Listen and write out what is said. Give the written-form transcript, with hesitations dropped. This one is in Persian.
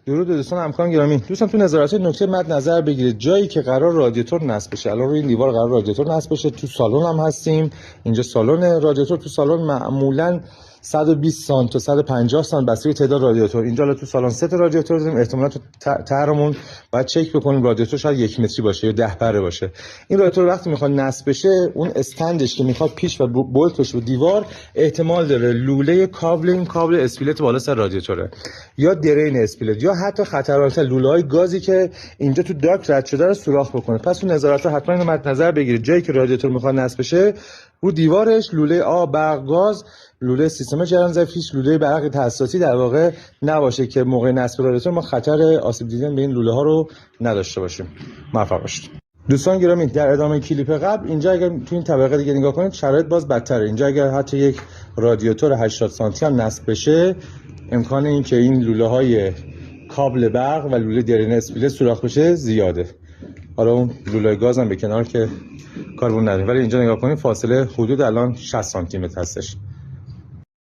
درود دوستان همکاران گرامی. دوستان تو نظارت نکته مد نظر بگیرید جایی که قرار رادیاتور نصب بشه، الان روی این دیوار قرار رادیاتور نصب بشه، تو سالن هم هستیم، اینجا سالن رادیاتور، تو سالن معمولا 120 سانت تا 150 سانت بسته به تعداد رادیاتور. اینجا الان تو سالن 3 تا رادیاتور داریم، احتمالاً تو طرحمون باید چک بکنیم رادیاتور شاید 1 متری باشه یا 10 پره باشه. این رادیاتور وقتی میخواد نصب بشه، اون استندش که میخواد پیش و بولت بشه به دیوار، احتمال داره لوله کابل، این کابل اسپیلت بالا سر رادیاتوره، یا درین اسپیلت، یا حتی خطرناک‌تر لوله‌های گازی که اینجا تو داک رد شده رو سوراخ بکنه. پس تو نظارت حتما اینو مد نظر بگیرید جایی که رادیاتور میخواد نصب بشه، رو دیوارش لوله آب، برق، گاز، لوله سیستم جریان ظرفیش، لوله برق تاسیسی در واقع نباشه که موقع نصب رادیاتور ما خطر آسیب دیدن به این لوله ها رو نداشته باشیم. موفق باشید. دوستان گرامی، در ادامه کلیپ قبل اینجا اگر تو این طبقه دیگه نگاه کنید شرایط باز بدتره. اینجا اگر حتی یک رادیاتور 80 سانتی هم نصب بشه، امکان این که این لوله های کابل برق و لوله درین اسپیلت سوراخ بشه زیاده. حالا اون لوله گاز هم به کنار که کاربون نداره، ولی اینجا نگاه کنید فاصله حدود الان 60 سانتی متر هستش.